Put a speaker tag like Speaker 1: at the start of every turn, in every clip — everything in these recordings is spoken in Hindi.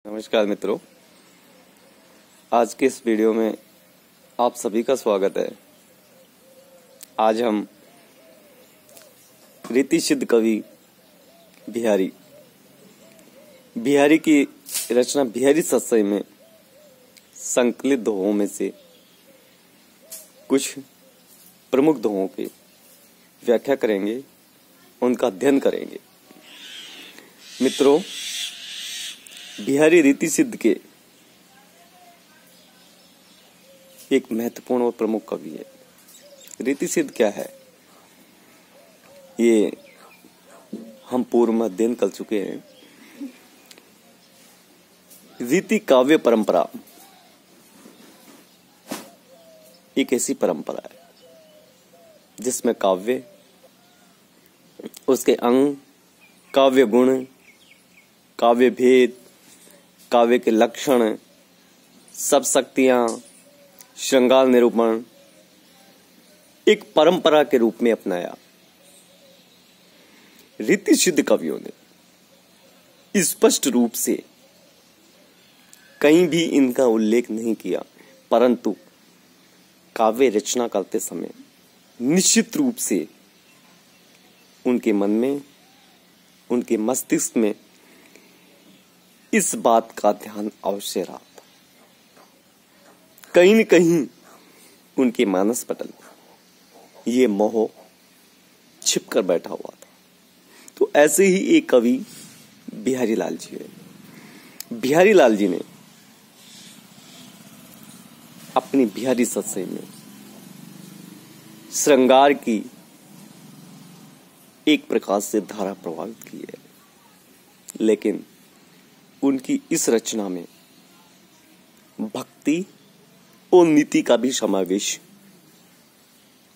Speaker 1: नमस्कार मित्रों, आज के इस वीडियो में आप सभी का स्वागत है। आज हम रीतिसिद्ध कवि बिहारी की रचना बिहारी सत्सई में संकलित दोहों में से कुछ प्रमुख दोहों की व्याख्या करेंगे, उनका अध्ययन करेंगे। मित्रों, बिहारी रीतिसिद्ध के एक महत्वपूर्ण और प्रमुख कवि है। रीतिसिद्ध क्या है, ये हम पूर्व में अध्ययन कर चुके हैं। रीति काव्य परंपरा एक ऐसी परंपरा है जिसमें काव्य, उसके अंग, काव्य गुण, काव्य भेद, काव्य के लक्षण, सब शक्तियां, श्रृंगार निरूपण एक परंपरा के रूप में अपनाया। रीतिसिद्ध कवियों ने स्पष्ट रूप से कहीं भी इनका उल्लेख नहीं किया, परंतु काव्य रचना करते समय निश्चित रूप से उनके मन में, उनके मस्तिष्क में इस बात का ध्यान अवश्य रहा था। कहीं न कहीं उनके मानस पटल ये मोह छिपकर बैठा हुआ था। तो ऐसे ही एक कवि बिहारी लाल जी है। बिहारी लाल जी ने अपनी बिहारी सत्सई में श्रृंगार की एक प्रकार से धारा प्रभावित की है, लेकिन उनकी इस रचना में भक्ति और नीति का भी समावेश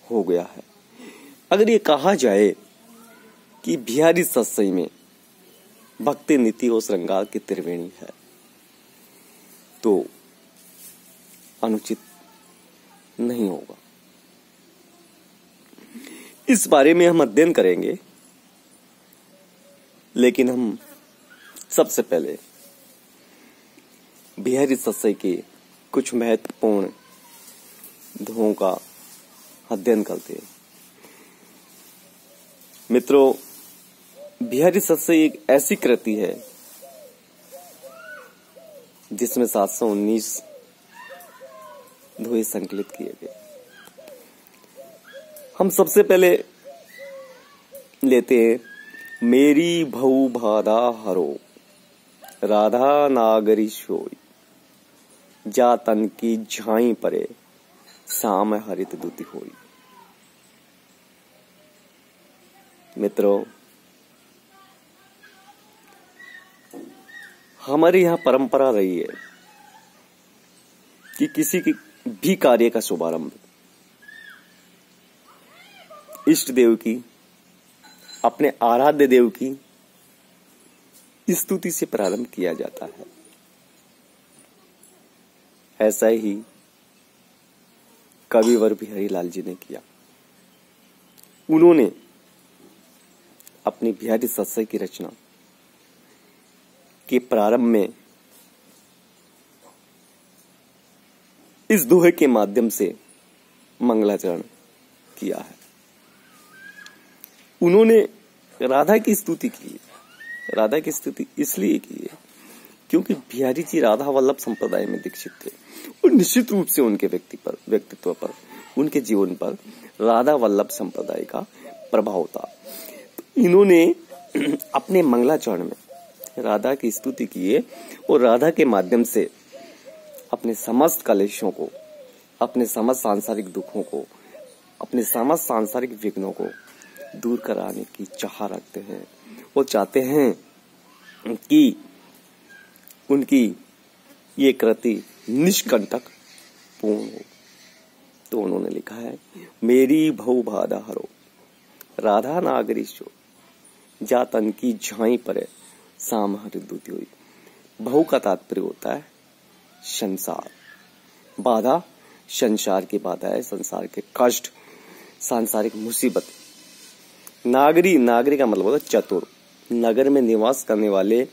Speaker 1: हो गया है। अगर ये कहा जाए कि बिहारी सत्सई में भक्ति, नीति और श्रृंगार की त्रिवेणी है, तो अनुचित नहीं होगा। इस बारे में हम अध्ययन करेंगे, लेकिन हम सबसे पहले बिहारी सत्सई के कुछ महत्वपूर्ण दोहों का अध्ययन करते हैं। मित्रों, बिहारी सत्सई एक ऐसी कृति है जिसमें 719 दोहे संकलित किए गए। हम सबसे पहले लेते हैं, मेरी भऊ बाधा हरो, राधा नागरी सोई, जा तन की झाई परे, शाम हरित दूती होई। मित्रों, हमारे यहां परंपरा रही है कि किसी की भी कार्य का शुभारंभ इष्ट देव की, अपने आराध्य देव की स्तुति से प्रारंभ किया जाता है। ऐसा ही कविवर बिहारी लाल जी ने किया। उन्होंने अपनी बिहारी सत्सई की रचना के प्रारंभ में इस दोहे के माध्यम से मंगलाचरण किया है। उन्होंने राधा की स्तुति की। राधा की स्तुति इसलिए की है क्योंकि बिहारी जी राधा वल्लभ संप्रदाय में दीक्षित थे और निश्चित रूप से उनके व्यक्तित्व पर, उनके जीवन पर राधा वल्लभ संप्रदाय का प्रभाव था। तो इन्होंने अपने मंगलाचरण में राधा की स्तुति की है और राधा के माध्यम से अपने समस्त कलेशों को, अपने समस्त सांसारिक दुखों को, अपने समस्त सांसारिक विघ्नों को दूर कराने की चाह रखते हैं और चाहते हैं कि उनकी ये कृति निष्कंटक पूर्ण हो। तो उन्होंने लिखा है, मेरी भऊ बाधा हरो, राधा नागरी सो, जा तन की झाई परे, शाम हरित दूती होई। भऊ का तात्पर्य होता है संसार, बाधा संसार की बाधा है, संसार के कष्ट, सांसारिक मुसीबत। नागरी का मतलब होता है चतुर, नगर में निवास करने वाले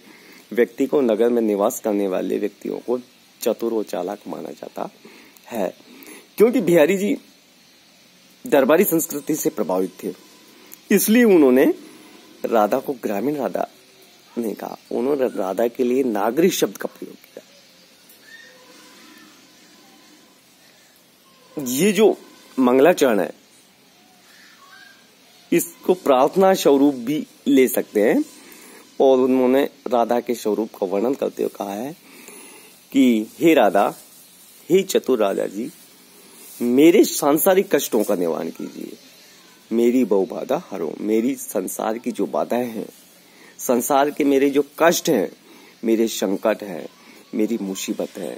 Speaker 1: व्यक्ति को नगर में निवास करने वाले व्यक्तियों को चतुर और चालाक माना जाता है, क्योंकि बिहारी जी दरबारी संस्कृति से प्रभावित थे। इसलिए उन्होंने राधा को ग्रामीण राधा नहीं कहा, उन्होंने राधा के लिए नागरिक शब्द का प्रयोग किया। ये जो मंगलाचरण है, इसको प्रार्थना स्वरूप भी ले सकते हैं, और उन्होंने राधा के स्वरूप का वर्णन करते हुए कहा है कि हे राधा, हे चतुर राधा जी, मेरे सांसारिक कष्टों का निवारण कीजिए, मेरी बहु बाधा हरो। मेरी संसार की जो बाधाएं हैं, संसार के मेरे जो कष्ट हैं, मेरे संकट हैं, मेरी मुसीबत है,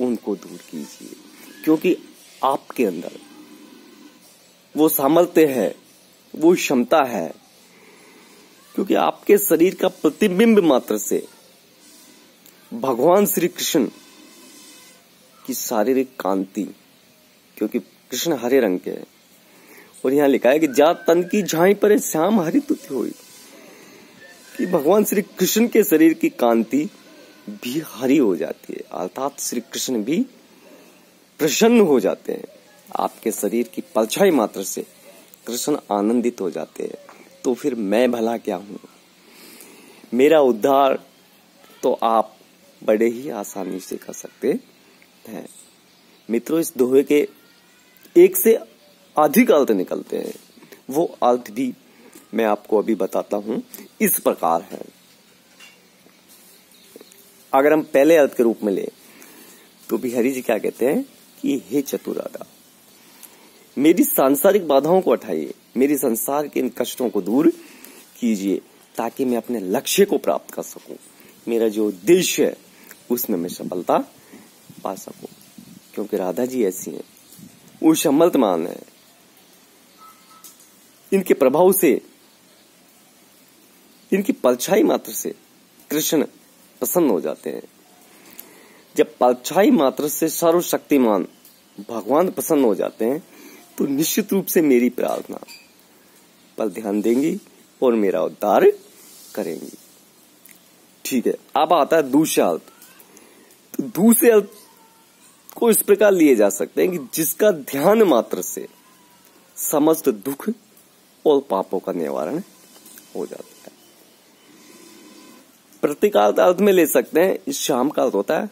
Speaker 1: उनको दूर कीजिए, क्योंकि आपके अंदर वो सामर्थ्य है, वो क्षमता है, क्योंकि आपके शरीर का प्रतिबिंब मात्र से भगवान श्री कृष्ण की शारीरिक कांति, क्योंकि कृष्ण हरे रंग के हैं, और यहाँ लिखा है कि जा तन की झाई पर श्याम हरित होई, कि भगवान श्री कृष्ण के शरीर की कांति भी हरी हो जाती है, अर्थात श्री कृष्ण भी प्रसन्न हो जाते हैं। आपके शरीर की परछाई मात्र से कृष्ण आनंदित हो जाते हैं। तो फिर मैं भला क्या हूं? मेरा उद्धार तो आप बड़े ही आसानी से कर सकते हैं। मित्रों, इस दोहे के एक से अधिक अर्थ निकलते हैं, वो अर्थ भी मैं आपको अभी बताता हूं। इस प्रकार है, अगर हम पहले अर्थ के रूप में ले तो बिहारी जी क्या कहते हैं कि हे चतुर राधा, मेरी सांसारिक बाधाओं को हटाइए, मेरी संसार के इन कष्टों को दूर कीजिए, ताकि मैं अपने लक्ष्य को प्राप्त कर सकूं, मेरा जो उद्देश्य है उसमें मैं सफलता पा सकूं। क्योंकि राधा जी ऐसी हैं, वो समर्थमान है, इनके प्रभाव से, इनकी परछाई मात्र से कृष्ण प्रसन्न हो जाते हैं। जब परछाई मात्र से सर्वशक्तिमान भगवान प्रसन्न हो जाते हैं, तो निश्चित रूप से मेरी प्रार्थना पर ध्यान देंगी और मेरा उद्धार करेंगी। ठीक है, अब आता है दूसरा अर्थ। तो दूसरे अर्थ को इस प्रकार लिए जा सकते हैं कि जिसका ध्यान मात्र से समस्त दुख और पापों का निवारण हो जाता है। प्रतीकार्थ अर्थ में ले सकते हैं, इस शाम का अर्थ होता है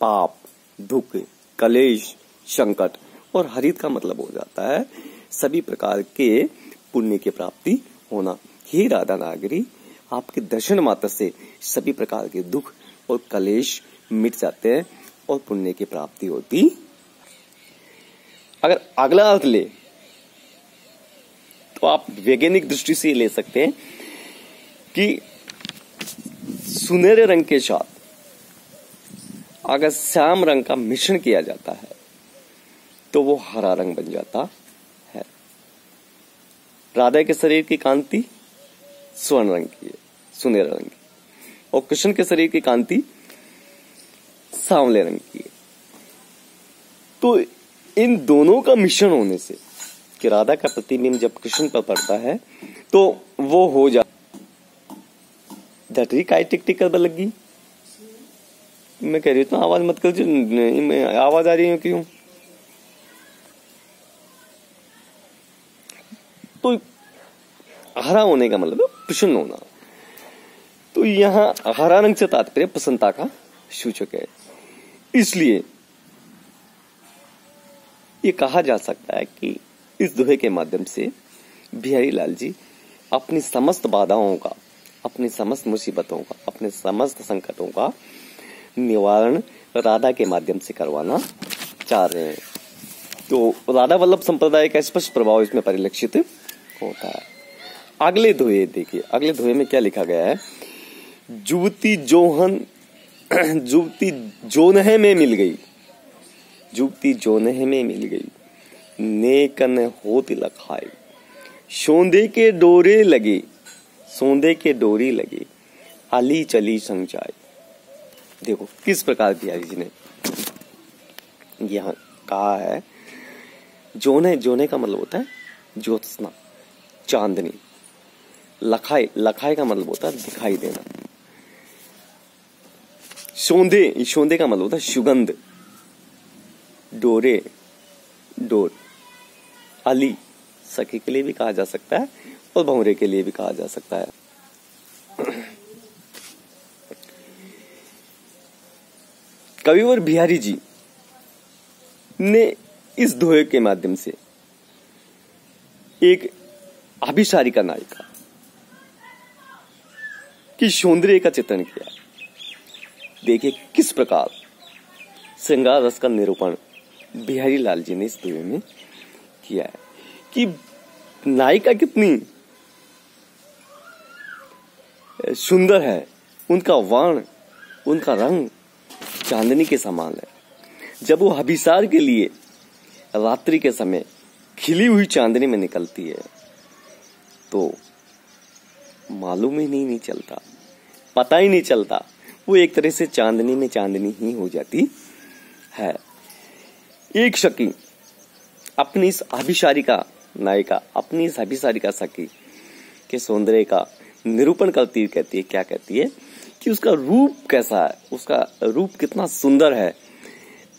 Speaker 1: पाप, दुख, कलेश, संकट, और हरित का मतलब हो जाता है सभी प्रकार के पुण्य की प्राप्ति होना। हे राधा नागरी, आपके दर्शन मात्र से सभी प्रकार के दुख और कलेश मिट जाते हैं और पुण्य की प्राप्ति होती। अगर अगला अर्थ ले तो आप वैज्ञानिक दृष्टि से ले सकते हैं कि सुनहरे रंग के साथ अगर श्याम रंग का मिश्रण किया जाता है तो वो हरा रंग बन जाता है। राधा के शरीर की कांति स्वर्ण रंग की है, सुनहरे रंग की, और कृष्ण के शरीर की कांति सांवले रंग की है। तो इन दोनों का मिश्रण होने से कि राधा का प्रतिबिंब जब कृष्ण पर पड़ता है तो वो हो जाता। धटरी काय टिक टिक कर लगी, मैं कह रही हूँ आवाज मत कर, आवाज आ रही है क्यों? तो हरा होने का मतलब प्रसन्न होना। तो यहां हरा रंग से तात्पर्य प्रसन्नता का सूचक है। इसलिए ये कहा जा सकता है कि इस दोहे के माध्यम से बिहारी लाल जी अपनी समस्त बाधाओं का, अपनी समस्त मुसीबतों का, अपने समस्त संकटों का निवारण राधा के माध्यम से करवाना चाह रहे हैं। तो राधा वल्लभ संप्रदाय का स्पष्ट प्रभाव इसमें परिलक्षित होता है। अगले दोहे देखिए, अगले दोहे में क्या लिखा गया है? जुवती जोनहे में मिल गई, जुवती जोनहे में मिल गई, नेकन होत लखाई, सोंदे के डोरे लगे, सोंदे के डोरी लगे, अली चली संग जाए। देखो किस प्रकार बिहारी जी ने यहां कहा है। जोने, जोने का मतलब होता है ज्योत्सना, चांदनी। लखाई, लखाई का मतलब होता है दिखाई देना। शोंधे, शोंधे का मतलब होता है सुगंध, डोरे, डोर, अली सखी के लिए भी कहा जा सकता है और भंवरे के लिए भी कहा जा सकता है। कविवर बिहारी जी ने इस दोहे के माध्यम से एक अभिसारिका नायिका की सौंदर्य का चित्रण किया। देखिए किस प्रकार श्रृंगार रस का निरूपण बिहारी लाल जी ने इस दोहे में किया है कि नायिका कितनी सुंदर है, उनका वर्ण, उनका रंग चांदनी के समान है। जब वो अभिसार के लिए रात्रि के समय खिली हुई चांदनी में निकलती है तो मालूम ही नहीं चलता, पता ही नहीं चलता, वो एक तरह से चांदनी में चांदनी ही हो जाती है। एक सखी अपनी इस अभिसारिका नायिका, अपनी इस अभिसारिका सखी के सौंदर्य का निरूपण करती कहती है, क्या कहती है कि उसका रूप कैसा है, उसका रूप कितना सुंदर है,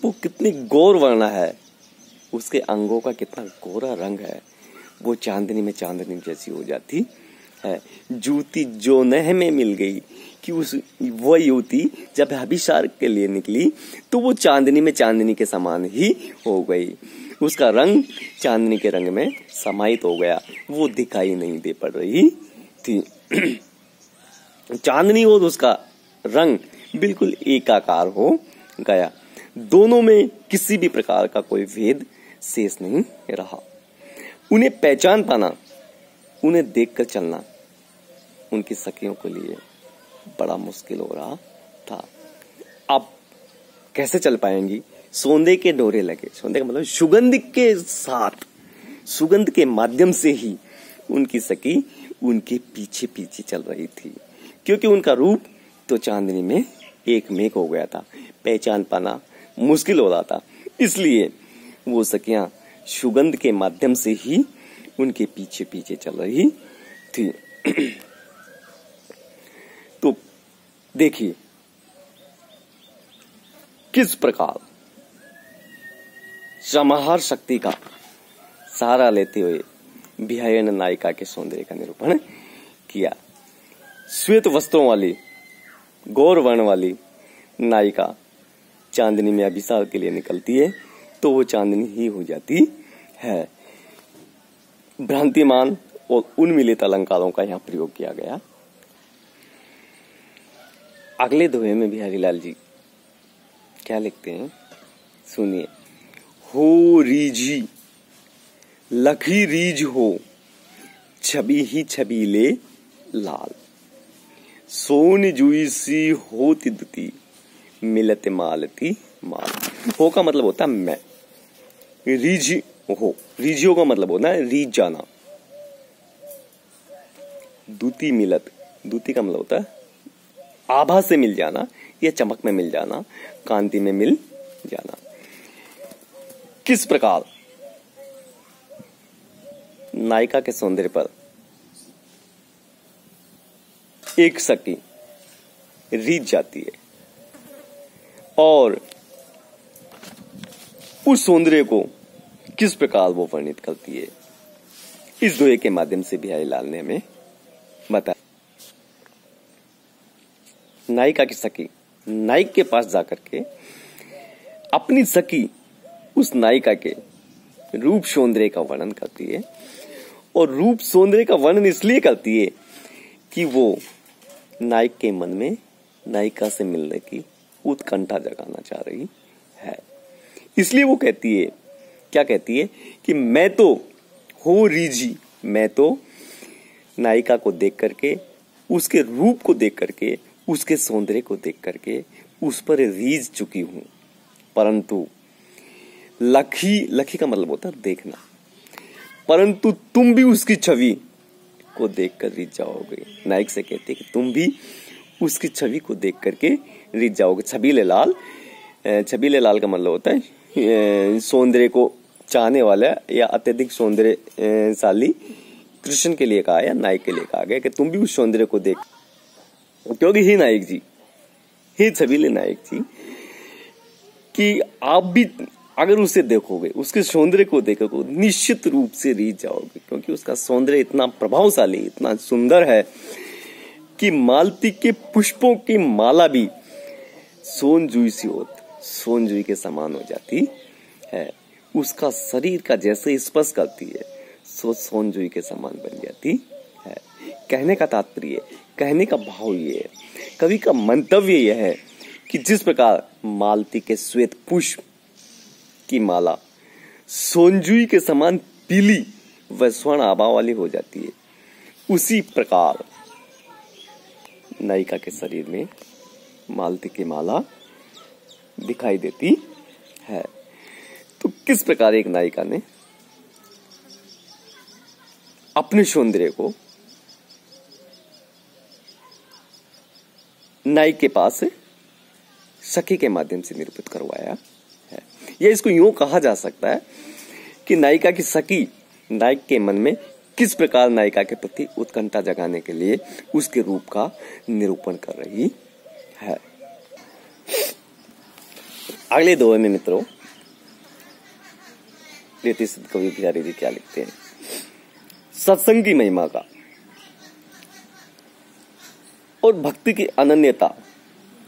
Speaker 1: वो कितनी गौर वर्ण है, उसके अंगों का कितना गोरा रंग है, वो चांदनी में चांदनी जैसी हो जाती है। जूती जो नह में मिल गई कि वह युवती जब अभिसार के लिए निकली तो वो चांदनी में चांदनी के समान ही हो गई, उसका रंग चांदनी के रंग में समाहित हो गया, वो दिखाई नहीं दे पड़ रही थी। चांदनी और उसका रंग बिल्कुल एकाकार हो गया, दोनों में किसी भी प्रकार का कोई भेद शेष नहीं रहा। उन्हें पहचान पाना, उन्हें देखकर चलना उनकी सखियों के लिए बड़ा मुश्किल हो रहा था। अब कैसे चल पाएंगी? सौंदे के डोरे लगे, सौंदे का मतलब सुगंध के साथ, सुगंध के माध्यम से ही उनकी सखी उनके पीछे पीछे चल रही थी, क्योंकि उनका रूप तो चांदनी में एक मेक हो गया था, पहचान पाना मुश्किल हो रहा था, इसलिए वो सखियां सुगंध के माध्यम से ही उनके पीछे पीछे चल रही थी। तो देखिए किस प्रकार समाहार शक्ति का सहारा लेते हुए बिहारी ने नायिका के सौंदर्य का निरूपण किया। श्वेत वस्त्रों वाली, गौर वर्ण वाली नायिका चांदनी में अभिसार के लिए निकलती है तो वो चांदनी ही हो जाती है। भ्रांतिमान और उन्मिलित अलंकारों का यहाँ प्रयोग किया गया। अगले दोहे में बिहारी लाल जी क्या लिखते हैं, सुनिए। हो रीझी लखी रीझ हो, छवि ही छबीले लाल, सोन जुई सी होती दुती, मिलत मालती माल। हो का मतलब होता है मैं, रीझ हो, रीझियों का मतलब होता है रीझ जाना। दूती मिलत, दूती का मतलब होता है आभा से मिल जाना या चमक में मिल जाना, कांति में मिल जाना। किस प्रकार नायिका के सौंदर्य पर एक सखी रीझ जाती है और उस सौंदर्य को किस प्रकार वो वर्णित करती है, इस दोहे के माध्यम से बिहारी लाल ने हमें बताया। नायिका की सखी नायक के पास जाकर के अपनी सखी उस नायिका के रूप सौंदर्य का वर्णन करती है, और रूप सौंदर्य का वर्णन इसलिए करती है कि वो नायक के मन में नायिका से मिलने की उत्कंठा जगाना चाह रही है। इसलिए वो कहती है, क्या कहती है कि मैं तो हो रीझी, मैं तो नायिका को देख करके, उसके रूप को देख करके, उसके सौंदर्य को देख करके उस पर रीझ चुकी हूं, परंतु लखी, लखी का मतलब होता है देखना, परंतु तुम भी उसकी छवि को देखकर रीझ जाओगे। नायक से कहते कि तुम भी उसकी छवि को देख करके रीझ जाओगे। छबीले लाल, छबीले लाल का मतलब होता है सौंदर्य को चाहने वाला या अत्यधिक सौंदर्यशाली कृष्ण के लिए कहा या नायक के लिए कहा गया कि तुम भी उस सौंदर्य को देख, क्योंकि ही नायक जी, हे छबीले नायक जी कि आप भी अगर उसे देखोगे, उसके सौंदर्य को देखोगे, निश्चित रूप से रीझ जाओगे, क्योंकि उसका सौंदर्य इतना प्रभावशाली, इतना सुंदर है कि मालती के पुष्पों की माला भी सोनजुई के समान हो जाती है। उसका शरीर का जैसे स्पर्श करती है सोनजुई के समान बन जाती है। कहने का तात्पर्य, कहने का भाव ये है, कवि का मंतव्य यह है कि जिस प्रकार मालती के श्वेत पुष्प की माला सोनजुई के समान पीली व स्वर्ण आभा वाली हो जाती है, उसी प्रकार नायिका के शरीर में मालती की माला दिखाई देती है। तो किस प्रकार एक नायिका ने अपने सौंदर्य को नायक के पास सखी के माध्यम से निरूपित करवाया है। या इसको यूं कहा जा सकता है कि नायिका की सखी नायक के मन में किस प्रकार नायिका के प्रति उत्कंठा जगाने के लिए उसके रूप का निरूपण कर रही है। अगले दोहे में मित्रों रीति सिद्ध कवि बिहारी जी क्या लिखते हैं? सत्संग की महिमा का और भक्ति की अनन्यता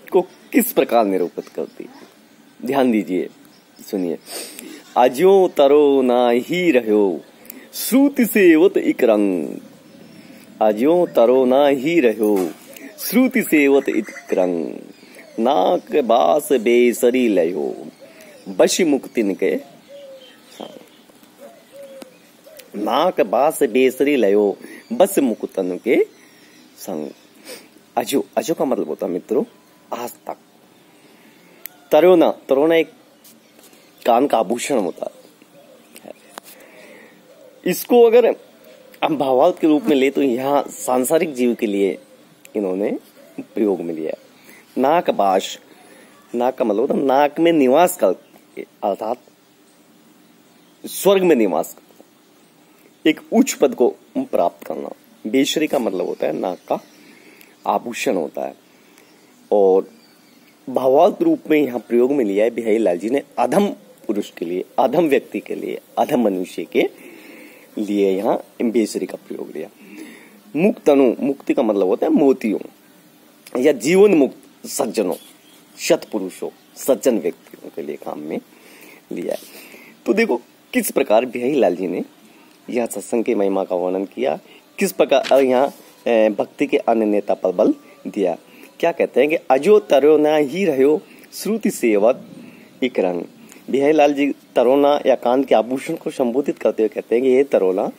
Speaker 1: को किस प्रकार निरूपित करती है? ध्यान दीजिए, सुनिए। अज्यो तरो ना ही रहो श्रुति सेवत इक रंग, अज्यो तरो ना ही रहो श्रुति सेवत इक रंग, नाक बास बेसरी लयो बश मुक्तिन के, नाक बास बेसरी लयो बस मुकुतन के संग। अजो, अजो का मतलब होता है मित्रों आज तक। तरोना, तरोना एक कान का आभूषण होता है। इसको अगर हम भावार्थ के रूप में ले तो यहाँ सांसारिक जीव के लिए इन्होंने प्रयोग में लिया। नाक बाश, नाक का मतलब होता है नाक में निवास कर, अर्थात स्वर्ग में निवास कर एक उच्च पद को प्राप्त करना। बेशरी का मतलब होता है नाक का आभूषण होता है। और भावार्थ रूप में यहाँ प्रयोग में लिया है बिहारी लाल जी ने अधम पुरुष के लिए, अधम व्यक्ति के लिए, अधम मनुष्य के लिए यहाँ बेशरी का प्रयोग लिया। मुक्तनु, मुक्ति का मतलब होता है मोतियों या जीवन मुक्त सज्जनों, सत्पुरुषों, सज्जन व्यक्तियों के लिए काम में लिया है। तो देखो किस प्रकार बिहारी लाल जी ने यह सत्संग की महिमा का वर्णन किया, किस प्रकार यहाँ भक्ति के अनन्यता पर बल दिया। क्या कहते हैं कि अजो तरोना ही रहो श्रुति सेवत इक रंग। बिहारी लाल जी तरोना या कान के आभूषण को संबोधित करते हुए कहते हैं कि ये तरोना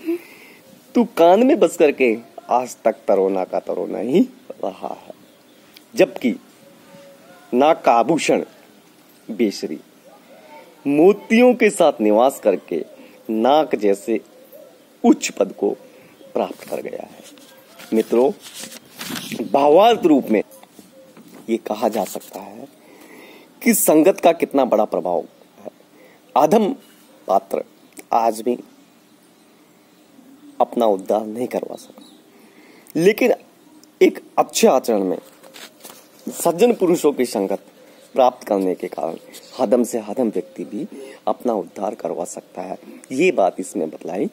Speaker 1: तू कान में बस करके आज तक तरोना का तरोना ही रहा है, जबकि नाक का आभूषण बेशरी मोतियों के साथ निवास करके नाक जैसे उच्च पद को प्राप्त कर गया है। मित्रों भावार्थ रूप में ये कहा जा सकता है कि संगत का कितना बड़ा प्रभाव है। अधम पात्र आज भी अपना उद्धार नहीं करवा सका, लेकिन एक अच्छे आचरण में सज्जन पुरुषों की संगत प्राप्त करने के कारण हदम से हदम व्यक्ति भी अपना उद्धार करवा सकता है। ये बात इसमें बतलाई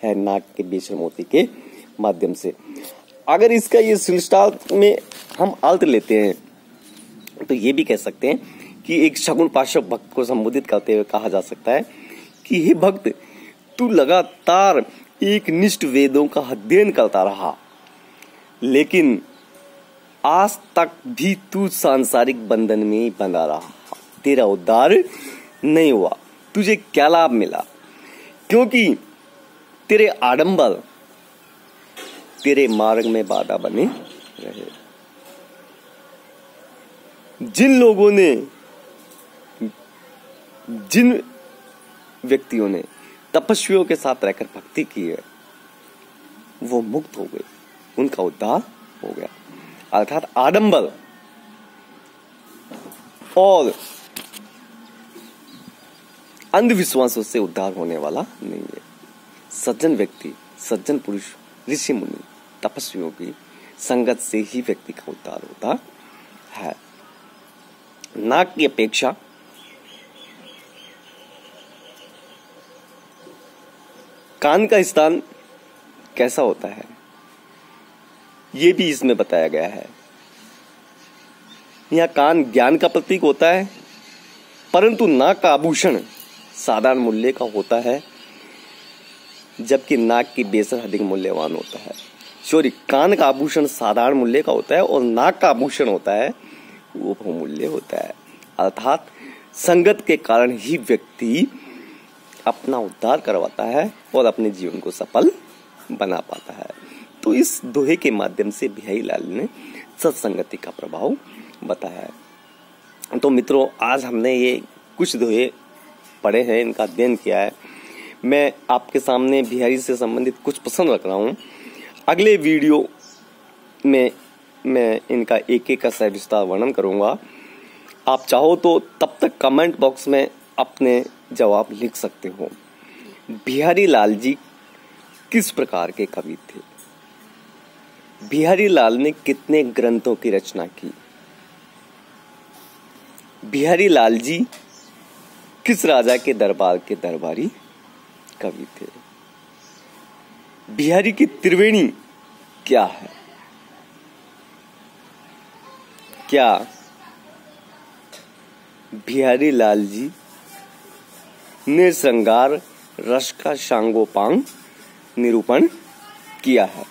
Speaker 1: है नाक के बेशर मोती के माध्यम से। अगर इसका ये शिष्टार्थ में हम अर्थ लेते हैं तो ये भी कह सकते हैं कि एक शगुन पाशव भक्त को संबोधित करते हुए कहा जा सकता है कि हे भक्त, तू लगातार एक निष्ठ वेदों का अध्ययन करता रहा, लेकिन आज तक भी तू सांसारिक बंधन में ही बंधा रहा, तेरा उद्धार नहीं हुआ। तुझे क्या लाभ मिला? क्योंकि तेरे आडंबर तेरे मार्ग में बाधा बने रहे। जिन लोगों ने, जिन व्यक्तियों ने तपस्वियों के साथ रहकर भक्ति की है वो मुक्त हो गए, उनका उद्धार हो गया। अर्थात आडंबर और अंधविश्वासों से उद्धार होने वाला नहीं है। सज्जन व्यक्ति, सज्जन पुरुष, ऋषि मुनि, तपस्वियों की संगत से ही व्यक्ति का उद्धार होता है। नाक की अपेक्षा कान का स्थान कैसा होता है, ये भी इसमें बताया गया है। यहाँ कान ज्ञान का प्रतीक होता है, परंतु नाक का आभूषण साधारण मूल्य का होता है, जबकि नाक की बेसर अधिक मूल्यवान होता है। सॉरी, कान का आभूषण साधारण मूल्य का होता है और नाक का आभूषण होता है वो बहुमूल्य होता है। अर्थात संगत के कारण ही व्यक्ति अपना उद्धार करवाता है और अपने जीवन को सफल बना पाता है। तो इस दोहे के माध्यम से बिहारी लाल ने सत्संगति का प्रभाव बताया है। तो मित्रों, आज हमने ये कुछ दोहे पढ़े हैं, इनका अध्ययन किया है। मैं आपके सामने बिहारी से संबंधित कुछ प्रश्न रख रहा हूँ। अगले वीडियो में मैं इनका एक एक का सविस्तार वर्णन करूंगा। आप चाहो तो तब तक कमेंट बॉक्स में अपने जवाब लिख सकते हो। बिहारी लाल जी किस प्रकार के कवि थे? बिहारी लाल ने कितने ग्रंथों की रचना की? बिहारी लाल जी किस राजा के दरबार के दरबारी कवि थे? बिहारी की त्रिवेणी क्या है? क्या बिहारी लाल जी ने श्रृंगार रस का सांगोपांग निरूपण किया है?